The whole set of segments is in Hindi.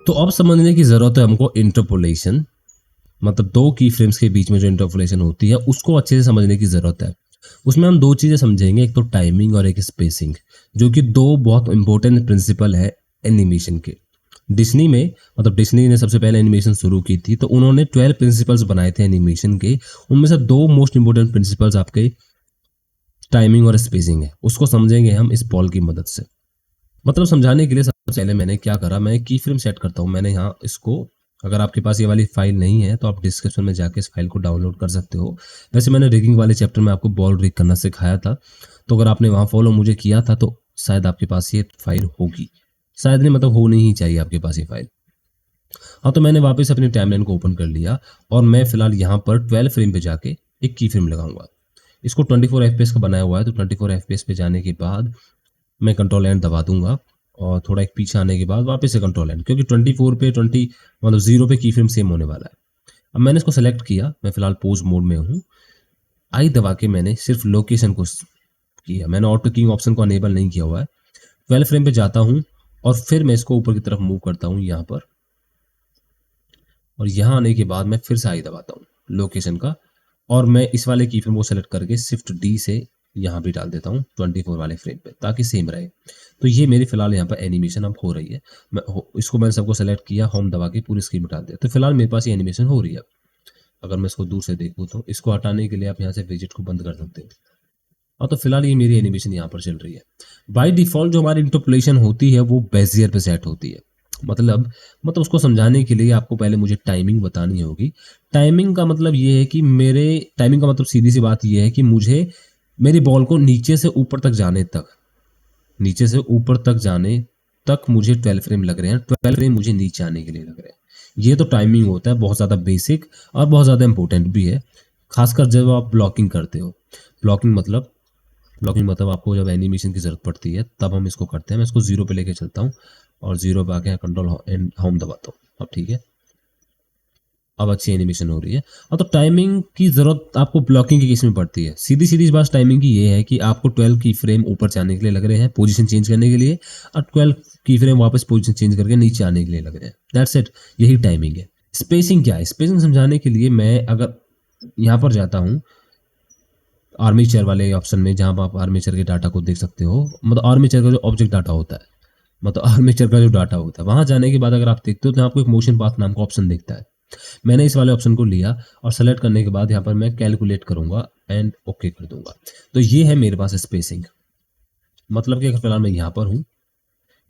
तो अब समझने की जरूरत है हमको इंटरपोलेशन, मतलब दो की फ्रेम्स के बीच में जो इंटरपोलेशन होती है उसको अच्छे से समझने की जरूरत है। उसमें हम दो चीजें समझेंगे, एक तो टाइमिंग और एक स्पेसिंग, जो कि दो बहुत इंपॉर्टेंट प्रिंसिपल है एनिमेशन के। डिज्नी में, मतलब डिज्नी ने सबसे पहले एनिमेशन शुरू की थी, तो उन्होंने 12 प्रिंसिपल्स बनाए थे एनिमेशन के। उनमें से दो मोस्ट इंपॉर्टेंट प्रिंसिपल्स आपके टाइमिंग और स्पेसिंग है। उसको समझेंगे हम इस पॉल की मदद से। मतलब समझाने के लिए सबसे पहले मैंने क्या करा, मैं की फ्रेम सेट करता हूँ। मैंने यहाँ इसको, अगर आपके पास ये वाली फाइल नहीं है तो आप डिस्क्रिप्शन में जाके इस फाइल को डाउनलोड कर सकते हो। वैसे मैंने रिगिंग वाले चैप्टर में आपको बॉल रिग करना सिखाया था, तो अगर आपने वहाँ फॉलो मुझे किया था तो शायद आपके पास ये फाइल होगी, शायद नहीं, मतलब होनी ही चाहिए आपके पास ये फाइल। हाँ, तो मैंने वापस अपनी टाइमलाइन को ओपन कर लिया और मैं फिलहाल यहाँ पर 12 फ्रेम पे जाके एक की फ्रेम लगाऊंगा। इसको 24 FPS का बनाया हुआ है, तो 24 FPS पे जाने के बाद मैं कंट्रोल एंड दबा दूंगा और थोड़ा एक पीछे आने के बाद वापस से कंट्रोल एंड, क्योंकि 24 पे 20 मतलब 0 पे की फ्रेम सेम होने वाला है। अब मैंने इसको सेलेक्ट किया, मैं फिलहाल पोज मोड में हूँ। आई दबा के मैंने सिर्फ लोकेशन को किया, मैंने ऑटो कीइंग ऑप्शन को अनेबल नहीं किया हुआ है। 12 फ्रेम पे जाता हूँ और फिर मैं इसको ऊपर की तरफ मूव करता हूँ यहाँ पर, और यहाँ आने के बाद मैं फिर से आई दबाता हूँ लोकेशन का, और मैं इस वाले की फ्रेम को सेलेक्ट करके शिफ्ट डी से यहाँ भी डाल देता हूँ 24 वाले फ्रेम पे, ताकि सेम रहे। तो ये मेरी फिलहाल यहाँ पर एनिमेशन अब हो रही है। इसको मैंने सबको सेलेक्ट किया, होम दबा के पूरी स्क्रीन में डाल दिया, तो फिलहाल मेरे पास ये एनिमेशन हो रही है। अगर मैं इसको दूर से देखूँ तो इसको हटाने के लिए आप यहाँ से विजिट को बंद कर सकते हो। हाँ, तो फिलहाल ये मेरी एनिमेशन यहाँ पर चल रही है। बाय डिफॉल्ट जो हमारी इंटरपोलेशन होती है वो बेजियर पे सेट होती है। मतलब उसको समझाने के लिए आपको पहले मुझे टाइमिंग बतानी होगी। टाइमिंग का मतलब ये है कि टाइमिंग का मतलब सीधी सी बात ये है कि मुझे मेरी बॉल को नीचे से ऊपर तक जाने तक मुझे 12 फ्रेम लग रहे हैं, 12 फ्रेम मुझे नीचे आने के लिए लग रहे हैं। ये तो टाइमिंग होता है, बहुत ज़्यादा बेसिक और बहुत ज़्यादा इंपॉर्टेंट भी है, खासकर जब आप ब्लॉकिंग करते हो। ब्लॉकिंग मतलब आपको जब एनिमेशन की जरूरत पड़ती है तब हम इसको करते हैं। मैं इसको 0 पे लेके चलता हूँ और 0 पे आके कंट्रोल एंड होम दबाता हूँ। अब ठीक है, अब अच्छी एनिमेशन हो रही है। अब तो टाइमिंग की जरूरत आपको ब्लॉकिंग के केस में पड़ती है। सीधी सीधी बात टाइमिंग की ये है कि आपको 12 की फ्रेम ऊपर जाने के लिए लग रहे हैं पोजीशन चेंज करने के लिए, और 12 की फ्रेम वापस पोजीशन चेंज करके नीचे आने के लिए लग रहे हैं। दैट्स इट, यही टाइमिंग है। स्पेसिंग क्या है? स्पेसिंग समझाने के लिए मैं अगर यहाँ पर जाता हूँ आर्मीचर वाले ऑप्शन में, जहाँ आप आर्मीचर के डाटा को देख सकते हो, मतलब आर्मीचर का जो ऑब्जेक्ट डाटा होता है, मतलब आर्मीचर का जो डाटा होता है, वहां जाने के बाद अगर आप देखते हो तो आपको एक मोशन पाथ नाम का ऑप्शन दिखता है। मैंने इस वाले ऑप्शन को लिया और सेलेक्ट करने के बाद यहाँ पर मैं कैलकुलेट करूंगा एंड ओके कर दूंगा। तो ये है मेरे पास स्पेसिंग। मतलब कि अगर फिलहाल मैं यहाँ पर हूँ,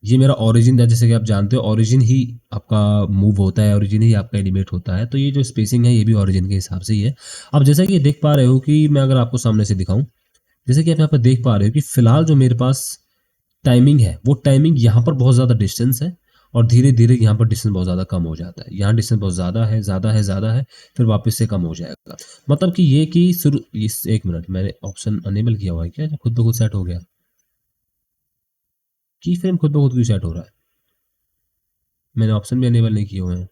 ये मेरा ओरिजिन है, जैसे कि आप जानते हो ओरिजिन ही आपका मूव होता है, ओरिजिन ही आपका एनिमेट होता है, तो ये जो स्पेसिंग है ये भी ओरिजिन के हिसाब से ही है। अब जैसा कि ये देख पा रहे हो कि मैं अगर आपको सामने से दिखाऊं, जैसे कि आप यहाँ पर देख पा रहे हो कि फिलहाल जो मेरे पास टाइमिंग है वो टाइमिंग यहाँ पर बहुत ज़्यादा डिस्टेंस है, और धीरे धीरे यहाँ पर डिस्टेंस बहुत ज़्यादा कम हो जाता है। यहाँ डिस्टेंस बहुत ज़्यादा है, फिर वापस से कम हो जाएगा। मतलब कि ये कि शुरू इस, एक मिनट, मैंने ऑप्शन अनेबल किया हुआ है क्या, खुद ब खुद सेट हो गया? की फ्रेम खुद ब खुद क्यों सेट हो रहा है? मैंने ऑप्शन भी अनेबल नहीं किए हुए हैं।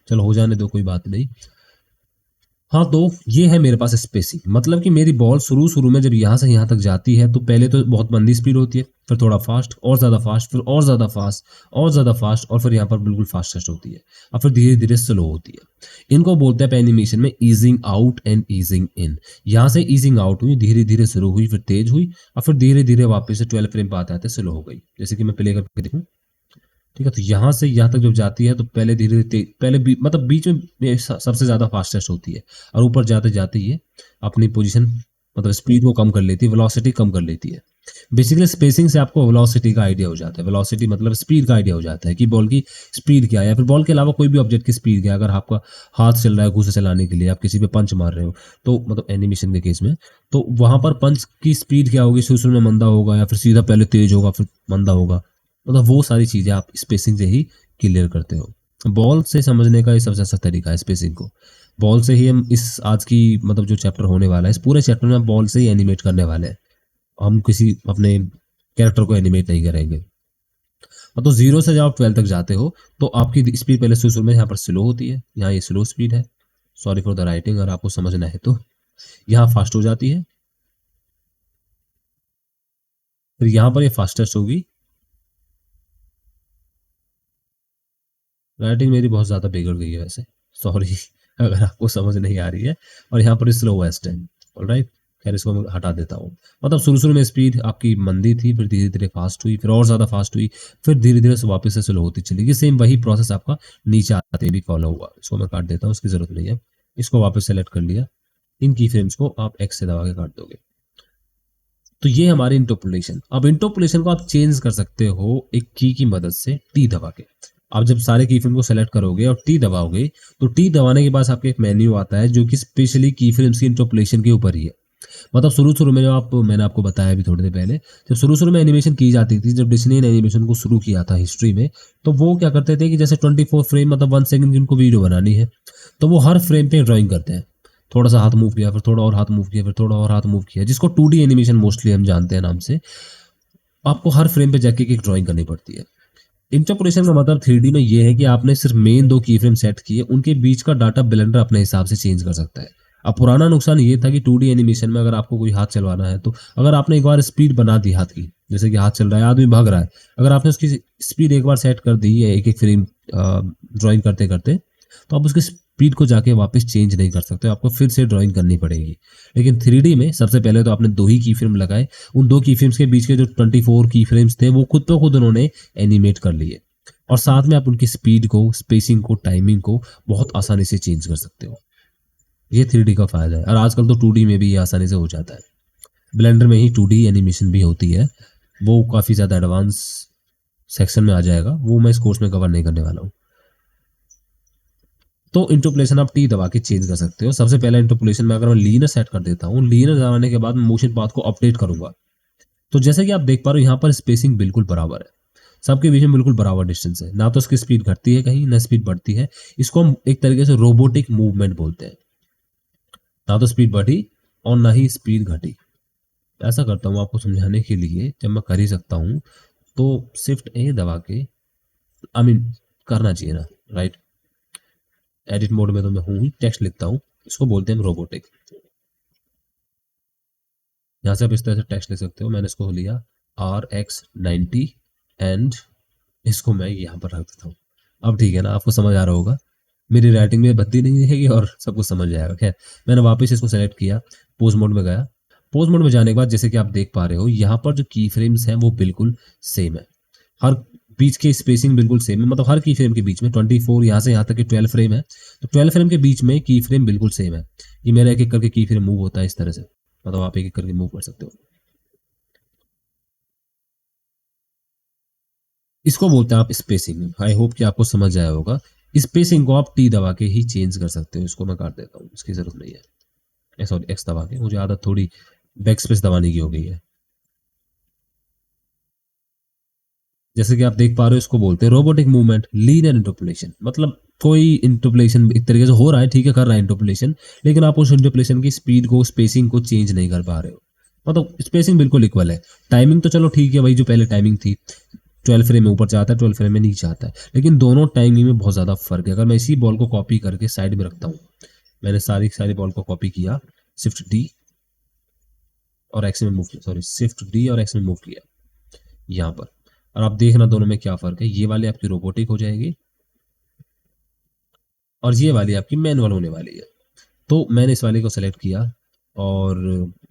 चलो हो जाने दो, कोई बात नहीं। हाँ, तो ये है मेरे पास स्पेसिंग। मतलब कि मेरी बॉल शुरू शुरू में जब यहाँ से यहाँ तक जाती है तो पहले तो बहुत मंदी स्पीड होती है, फिर थोड़ा फास्ट, और ज़्यादा फास्ट, फिर और ज़्यादा फास्ट, और ज़्यादा फास्ट, और फिर यहाँ पर बिल्कुल फास्टेस्ट होती है, और फिर धीरे धीरे स्लो होती है। इनको बोलते हैं एनिमेशन में ईजिंग आउट एंड ईजिंग इन। यहाँ से ईजिंग आउट हुई, धीरे धीरे शुरू हुई, फिर तेज हुई, और फिर धीरे धीरे वापस से 12 फ्रेम पे आते आते स्लो हो गई। जैसे कि मैं प्ले करके देखूँ, ठीक है, तो यहाँ से यहाँ तक जब जाती है तो पहले धीरे धीरे मतलब बीच में सबसे ज्यादा फास्टेस्ट होती है, और ऊपर जाते जाते ये अपनी पोजीशन, मतलब स्पीड को कम कर लेती है, वेलोसिटी कम कर लेती है। बेसिकली स्पेसिंग से आपको वेलोसिटी का आइडिया हो जाता है। वेलोसिटी मतलब स्पीड का आइडिया हो जाता है कि बॉल की स्पीड क्या है, या फिर बॉल के अलावा कोई भी ऑब्जेक्ट की स्पीड क्या है। अगर आपका हाथ चल रहा है घुसे चलाने के लिए, आप किसी पे पंच मार रहे हो, तो मतलब एनिमेशन के केस में, तो वहां पर पंच की स्पीड क्या होगी, शुरू में मंदा होगा, या फिर सीधा पहले तेज होगा फिर मंदा होगा। मतलब वो सारी चीजें आप स्पेसिंग से ही क्लियर करते हो। बॉल से समझने का ये सबसे अच्छा तरीका है स्पेसिंग को। बॉल से ही हम इस आज की मतलब जो चैप्टर होने वाला है, इस पूरे चैप्टर में हम बॉल से ही एनिमेट करने वाले हैं। हम किसी अपने कैरेक्टर को एनिमेट नहीं करेंगे। तो 0 से जब आप 12 तक जाते हो तो आपकी स्पीड पहले शुरू में यहाँ पर स्लो होती है, यहाँ ये स्लो स्पीड है, सॉरी फॉर द राइटिंग, अगर आपको समझना है तो यहाँ फास्ट हो जाती है, फिर यहाँ पर ये फास्टेस्ट होगी। राइटिंग मेरी बहुत ज़्यादा बिगड़ गई है वैसे, सॉरी अगर आपको समझ नहीं आ रही है। और यहाँ पर स्लोवेस्ट है। ऑलराइट, खैर इसको मैं हटा देता हूँ। मतलब शुरू शुरू में स्पीड आपकी मंदी थी, फिर धीरे धीरे फास्ट हुई, फिर और ज़्यादा फास्ट हुई, फिर धीरे धीरे से वापस से स्लो होती चली गई। सेम वही प्रोसेस आपका नीचे आते भी फॉलो हुआ। इसको मैं काट देता हूँ, उसकी ज़रूरत नहीं है। इसको वापस सेलेक्ट कर लिया। इन की फ्रेम्स को आप एक्स से दबा के काट दोगे। तो ये हमारी इंटरपोलेशन। अब इंटरपोलेशन को आप चेंज कर सकते हो एक की मदद से, टी दबा के। आप जब सारे की फ्रेम को सेलेक्ट करोगे और टी दबाओगे, तो टी दबाने के बाद आपके एक मेन्यू आता है जो कि स्पेशली की फ्रेम्स की इंटरपोलेशन के ऊपर ही है। मतलब शुरू शुरू में मैंने आपको बताया अभी थोड़ी देर पहले, जब शुरू शुरू में एनिमेशन की जाती थी, जब डिज्नी ने एनिमेशन को शुरू किया था हिस्ट्री में, तो वो क्या करते थे कि जैसे 24 फ्रेम मतलब 1 सेकंड की उनको वीडियो बनानी है, तो वो हर फ्रेम पे ड्राइंग करते हैं। थोड़ा सा हाथ मूव किया, फिर थोड़ा और हाथ मूव किया, फिर थोड़ा और हाथ मूव किया, जिसको 2D एनिमेशन मोस्टली हम जानते हैं नाम से। आपको हर फ्रेम पे जाके एक ड्राइंग करनी पड़ती है। इंटरपोलेशन का मतलब 3D में ये है कि आपने सिर्फ मेन 2 की फ्रेम सेट किए, उनके बीच का डाटा ब्लेंडर अपने हिसाब से चेंज कर सकता है। अब पुराना नुकसान ये था कि 2D एनिमेशन में अगर आपको कोई हाथ चलवाना है, तो अगर आपने एक बार स्पीड बना दी हाथ की, जैसे कि हाथ चल रहा है, आदमी भाग रहा है, अगर आपने उसकी स्पीड एक बार सेट कर दी है एक एक फ्रेम ड्राइंग करते करते, तो आप उसकी स्पीड को जाके वापस चेंज नहीं कर सकते, आपको फिर से ड्राइंग करनी पड़ेगी। लेकिन 3D में सबसे पहले तो आपने 2 ही की फ्रेम लगाए, उन 2 की फ्रेम्स के बीच के जो 24 की फ्रेम्स थे वो खुद ब खुद उन्होंने एनिमेट कर लिए। और साथ में आप उनकी स्पीड को, स्पेसिंग को, टाइमिंग को बहुत आसानी से चेंज कर सकते हो। ये 3D का फायदा है। और आजकल तो 2D में भी ये आसानी से हो जाता है। ब्लेंडर में ही 2D एनिमेशन भी होती है, वो काफ़ी ज़्यादा एडवांस सेक्शन में आ जाएगा, वो मैं इस कोर्स में कवर नहीं करने वाला हूँ। तो इंटरपोलेशन आप टी दबा के चेंज कर सकते हो। सबसे पहले इंटरपोलेशन में अगर मैं लीनर सेट कर देता हूँ, लीनर दबाने के बाद मैं मोशन पाथ को अपडेट करूंगा, तो जैसे कि आप देख पा रहे हो यहाँ पर स्पेसिंग बिल्कुल बराबर है, सबके बीच में बिल्कुल बराबर डिस्टेंस है। ना तो इसकी स्पीड घटती है कहीं, ना स्पीड बढ़ती है। इसको हम एक तरीके से रोबोटिक मूवमेंट बोलते हैं। ना तो स्पीड बढ़ी और ना ही स्पीड घटी। ऐसा करता हूँ आपको समझाने के लिए, जब मैं कर ही सकता हूँ तो शिफ्ट ए दबा के, आई मीन करना चाहिए ना, राइट। एडिट मोड में तो मैं हूँ ही, टेक्स्ट लिखता हूँ, इसको बोलते हैं रोबोटिक। यहाँ से आप इस तरह से टेक्स्ट लिख सकते हो। मैंने इसको लिया RX90 एंड इसको मैं यहाँ पर रख देता हूँ। अब ठीक है ना, आपको समझ आ रहा होगा, मेरी राइटिंग में बत्ती नहीं दिखेगी और सब कुछ समझ जाएगा। खैर, मैंने वापस इसको सेलेक्ट किया, पोज मोड में गया। पोज मोड में जाने के बाद जैसे कि आप देख पा रहे हो, यहाँ पर जो की फ्रेम्स हैं वो बिल्कुल सेम है। हर बीच की स्पेसिंग बिल्कुल सेम है, मतलब हर की फ्रेम के बीच में 24 यहाँ से यहाँ तक कि 12 फ्रेम है, तो 12 फ्रेम के बीच में की फ्रेम बिल्कुल सेम है। ये मेरा एक एक करके की फ्रेम मूव होता है इस तरह से, मतलब आप एक एक करके मूव कर सकते हो। इसको बोलते हैं आप स्पेसिंग। आई होप कि आपको समझ आया होगा। स्पेसिंग को आप टी दबा के ही चेंज कर सकते हो। इसको मैं काट देता हूँ, इसकी जरूरत नहीं है। सॉरी, एक्स दबा के, मुझे आदत थोड़ी बैक स्पेस दबाने की हो गई है। जैसे कि आप देख पा रहे हो, इसको बोलते हैं रोबोटिक मूवमेंट, लीनियर इंटरपोलेशन। मतलब कोई इंटरपोलेशन एक तरीके से हो रहा है, ठीक है, कर रहा है इंटरपोलेशन, लेकिन आप उस इंटरपोलेशन की स्पीड को, स्पेसिंग को चेंज नहीं कर पा रहे हो। मतलब स्पेसिंग बिल्कुल इक्वल है। टाइमिंग तो चलो ठीक है, वही जो पहले टाइमिंग थी, 12 फ्रेम में ऊपर जाता है, 12 फ्रेम में नीचे आता है, लेकिन दोनों टाइमिंग में बहुत ज़्यादा फर्क है। अगर मैं इसी बॉल को कॉपी करके साइड में रखता हूँ, मैंने सारी सारी बॉल को कॉपी किया, शिफ्ट डी और एक्स में मूव किया, सॉरी शिफ्ट डी और एक्स में मूव किया यहाँ पर, और आप देखना दोनों में क्या फ़र्क है। ये वाली आपकी रोबोटिक हो जाएगी और ये वाली आपकी मैनुअल होने वाली है। तो मैंने इस वाले को सेलेक्ट किया और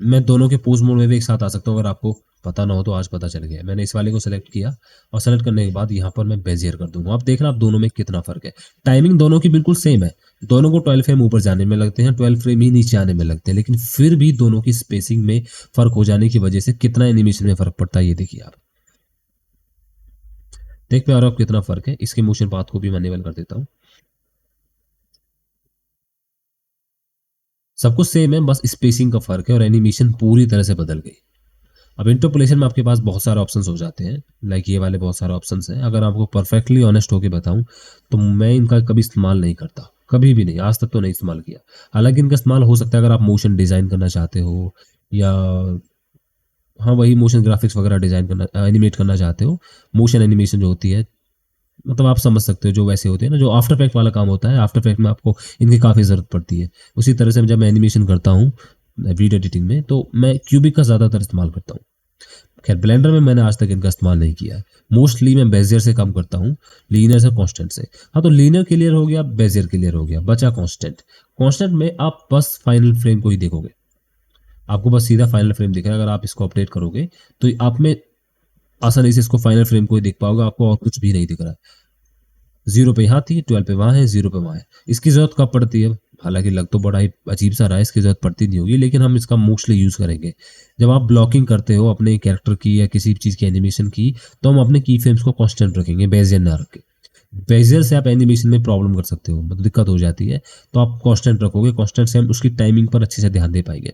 मैं दोनों के पोज मोड में भी एक साथ आ सकता हूँ। अगर आपको पता ना हो तो आज पता चल गया। मैंने इस वाले को सेलेक्ट किया और सेलेक्ट करने के बाद यहाँ पर मैं बेजियर कर दूंगा। आप देखना आप दोनों में कितना फर्क है। टाइमिंग दोनों की बिल्कुल सेम है, दोनों को 12 फ्रेम ऊपर जाने में लगते हैं, 12 फ्रेम ही नीचे आने में लगते हैं, लेकिन फिर भी दोनों की स्पेसिंग में फर्क हो जाने की वजह से कितना एनिमेशन में फर्क पड़ता है ये देखिए आप। देख पा रहे हो आप कितना फर्क है। इसके मोशन पाथ को भी मैं इनेबल कर देता हूँ। सब कुछ सेम है, बस स्पेसिंग का फर्क है और एनिमेशन पूरी तरह से बदल गई। अब इंटरपोलेशन में आपके पास बहुत सारे ऑप्शंस हो जाते हैं, लाइक ये वाले बहुत सारे ऑप्शंस हैं। अगर आपको परफेक्टली ऑनेस्ट होकर बताऊं तो मैं इनका कभी इस्तेमाल नहीं करता, कभी भी नहीं, आज तक तो नहीं इस्तेमाल किया। हालांकि इनका इस्तेमाल हो सकता है अगर आप मोशन डिज़ाइन करना चाहते हो, या हाँ वही मोशन ग्राफिक्स वगैरह डिज़ाइन करना, एनिमेट करना चाहते हो। मोशन एनिमेशन जो होती है, मतलब आप समझ सकते हो, जो वैसे होते हैं ना, जो आफ्टर इफेक्ट वाला काम होता है, आफ्टर इफेक्ट में आपको इनकी काफ़ी ज़रूरत पड़ती है। उसी तरह से जब मैं एनिमेशन करता हूँ वीडियो एडिटिंग में, तो मैं क्यूबिक का ज़्यादातर इस्तेमाल करता हूँ। खैर ब्लेंडर में मैंने आज तक इनका इस्तेमाल नहीं किया है। मोस्टली मैं बेजियर से काम करता हूँ, लीनियर से कांस्टेंट से। हाँ, तो लीनियर क्लियर हो गया, बेजियर क्लियर हो गया, बचा कांस्टेंट। कांस्टेंट में आप बस फाइनल फ्रेम को ही देखोगे, आपको बस सीधा फाइनल फ्रेम दिख रहा है। अगर आप इसको अपडेट करोगे तो आप में आसानी से इसको फाइनल फ्रेम को ही देख पाओगे, आपको और कुछ भी नहीं दिख रहा है। 0 पे यहाँ थी, 12 पे वहाँ है, 0 पे वहाँ है। इसकी जरूरत कब पड़ती है? हालांकि लग तो बड़ा ही अजीब सा रहा है, इसकी जरूरत पड़ती नहीं होगी, लेकिन हम इसका मोस्टली यूज करेंगे जब आप ब्लॉकिंग करते हो अपने कैरेक्टर की या किसी चीज की एनिमेशन की। तो हम अपने की फ्रेम्स को कांस्टेंट रखेंगे, बेजियर ना रख के। बेजियर से आप एनिमेशन में प्रॉब्लम कर सकते हो, मतलब दिक्कत हो जाती है। तो आप कांस्टेंट रखोगे, कांस्टेंट से हम उसकी टाइमिंग पर अच्छे से ध्यान दे पाएंगे।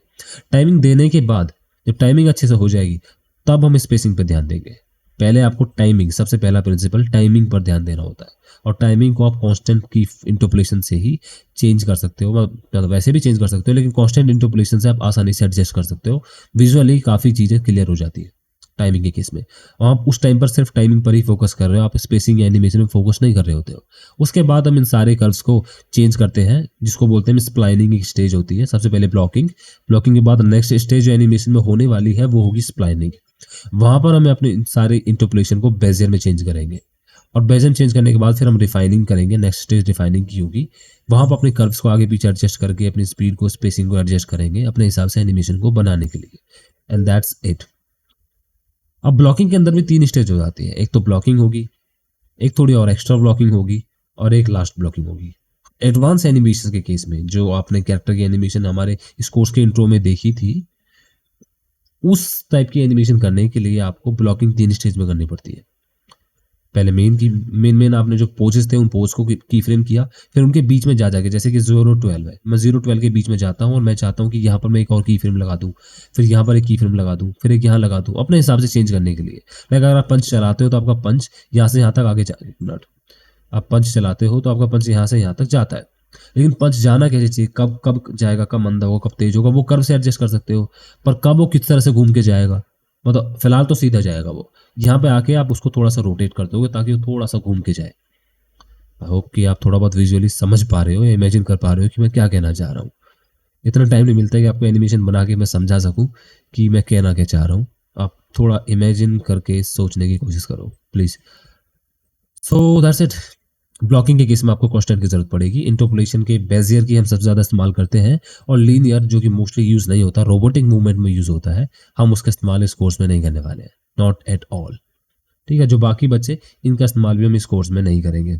टाइमिंग देने के बाद जब टाइमिंग अच्छे से हो जाएगी तब हम स्पेसिंग पर ध्यान देंगे। पहले आपको टाइमिंग, सबसे पहला प्रिंसिपल टाइमिंग पर ध्यान देना होता है। और टाइमिंग को आप कांस्टेंट की इंटरपोलेशन से ही चेंज कर सकते हो, मतलब वैसे भी चेंज कर सकते हो, लेकिन कांस्टेंट इंटरपोलेशन से आप आसानी से एडजस्ट कर सकते हो। विजुअली काफ़ी चीज़ें क्लियर हो जाती है टाइमिंग के केस में। और आप उस टाइम पर सिर्फ टाइमिंग पर ही फोकस कर रहे हो, आप स्पेसिंग या एनिमेशन में फोकस नहीं कर रहे होते हो। उसके बाद हम इन सारे कर्व्स को चेंज करते हैं, जिसको बोलते हैं स्प्लाइनिंग। एक स्टेज होती है, सबसे पहले ब्लॉकिंग, ब्लॉकिंग के बाद नेक्स्ट स्टेज जो एनिमेशन में होने वाली है वो होगी स्प्लाइनिंग। वहां पर हमें अपने सारे इंटरपोलेशन को बेजियर में चेंज करेंगे, और बेजियर चेंज करने के बाद फिर हम रिफाइनिंग करेंगे। नेक्स्ट स्टेज रिफाइनिंग की होगी, वहां पर अपने कर्व्स को आगे पीछे एडजस्ट करके अपनी स्पीड को, स्पेसिंग को एडजस्ट करेंगे अपने हिसाब से एनिमेशन को बनाने के लिए। And that's it. अब ब्लॉकिंग के अंदर भी 3 स्टेज हो जाती है। एक तो ब्लॉकिंग होगी, एक थोड़ी और एक्स्ट्रा ब्लॉकिंग होगी, और एक लास्ट ब्लॉकिंग होगी। एडवांस एनिमेशन के केस में जो आपने कैरेक्टर की एनिमेशन हमारे इस कोर्स के इंट्रो में देखी थी, उस टाइप की एनिमेशन करने के लिए आपको ब्लॉकिंग 3 स्टेज में करनी पड़ती है। पहले मेन आपने जो पोजेस थे उन पोज को की फ्रेम किया, फिर उनके बीच में जा जाके, जैसे कि 0-12 है, मैं 0-12 के बीच में जाता हूँ और मैं चाहता हूँ कि यहाँ पर मैं एक और की फ्रेम लगा दूँ, फिर यहाँ पर एक की फ्रेम लगा दूँ, फिर एक यहाँ लगा दूँ, अपने हिसाब से चेंज करने के लिए। लाइक अगर आप पंच चलाते हो तो आपका पंच यहाँ से यहाँ तक आगे मिनट आप पंच चलाते हो तो आपका पंच यहाँ से यहाँ तक जाता है, लेकिन पंच जाना कैसे चाहिए, कब कब जाएगा, कब मंदा होगा, कब तेज होगा, वो कर्व से एडजस्ट कर सकते हो। पर कब वो किस तरह से घूम के जाएगा, मतलब फिलहाल तो सीधा जाएगा, वो यहाँ पे आके आप उसको थोड़ा सा रोटेट कर दोगे ताकि वो थोड़ा सा घूम के जाए। आई होप कि आप थोड़ा बहुत विजुअली समझ पा रहे हो या इमेजिन कर पा रहे हो कि मैं क्या कहना चाह रहा हूँ। इतना टाइम नहीं मिलता है कि आपको एनिमेशन बना के मैं समझा सकूँ कि मैं कहना क्या चाह रहा हूँ। आप थोड़ा इमेजिन करके सोचने की कोशिश करो please. So that's it. Blocking के केस में आपको कांस्टेंट की जरूरत पड़ेगी। इंटरपोलेशन के बेजियर की हम सबसे ज़्यादा इस्तेमाल करते हैं, और लीनियर जो कि मोस्टली यूज़ नहीं होता, रोबोटिक मूवमेंट में यूज़ होता है, हम उसका इस्तेमाल इस कोर्स में नहीं करने वाले हैं, नॉट एट ऑल। ठीक है, जो बाकी बच्चे, इनका इस्तेमाल भी हम इस कोर्स में नहीं करेंगे।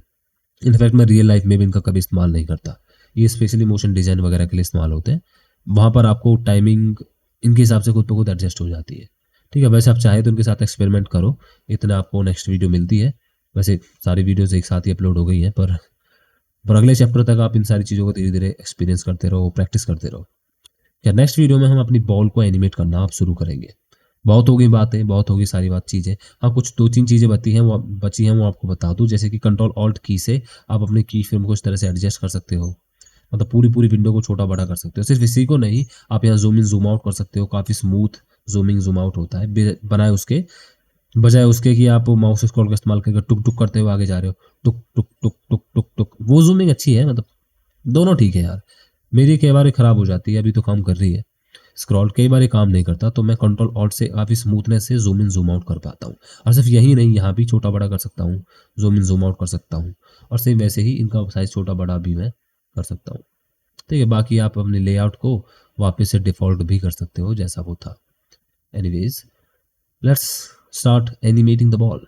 इनफैक्ट मैं रियल लाइफ में भी इनका कभी इस्तेमाल नहीं करता। ये स्पेशली मोशन डिज़ाइन वगैरह के लिए इस्तेमाल होते हैं, वहाँ पर आपको टाइमिंग इनके हिसाब से खुद ब खुद एडजस्ट हो जाती है। ठीक है, वैसे आप चाहे तो इनके साथ एक्सपेरिमेंट करो, इतना आपको नेक्स्ट वीडियो मिलती है। वैसे सारी वीडियोस एक साथ ही अपलोड हो गई हैं, पर अगले चैप्टर तक आप इन सारी चीज़ों को धीरे धीरे एक्सपीरियंस करते रहो, प्रैक्टिस करते रहो। क्या नेक्स्ट वीडियो में हम अपनी बॉल को एनिमेट करना आप शुरू करेंगे। बहुत हो गई बातें, बहुत हो गई सारी बात चीज़ें। हाँ, कुछ 2-3 चीज़ें बची हैं वो आपको बता दूँ, जैसे कि कंट्रोल ऑल्ट की से आप अपने की फ्रेम को इस तरह से एडजस्ट कर सकते हो, मतलब पूरी विंडो को छोटा बड़ा कर सकते हो। सिर्फ इसी को नहीं, आप यहाँ जूम इन जूम आउट कर सकते हो, काफ़ी स्मूथ जूमिंग जूम आउट होता है बनाए उसके बजाय उसके कि आप माउस स्क्रॉल का इस्तेमाल करके टुक टुक करते हुए आगे जा रहे हो, टुक टुक टुक टुक टुक टुक। वो जूमिंग अच्छी है, मतलब दोनों ठीक है यार। मेरी कई बार खराब हो जाती है, अभी तो काम कर रही है। स्क्रॉल कई बार काम नहीं करता, तो मैं कंट्रोल ऑल्ट से काफ़ी स्मूथनेस से जूम इन जूम आउट कर पाता हूँ। और सिर्फ यही नहीं, यहाँ भी छोटा बड़ा कर सकता हूँ, जूम इन जूम आउट कर सकता हूँ, और सेम वैसे ही इनका साइज छोटा बड़ा भी मैं कर सकता हूँ। ठीक है, बाकी आप अपने लेआउट को वापस से डिफ़ॉल्ट भी कर सकते हो जैसा वो था। Anyways, let's start animating the ball.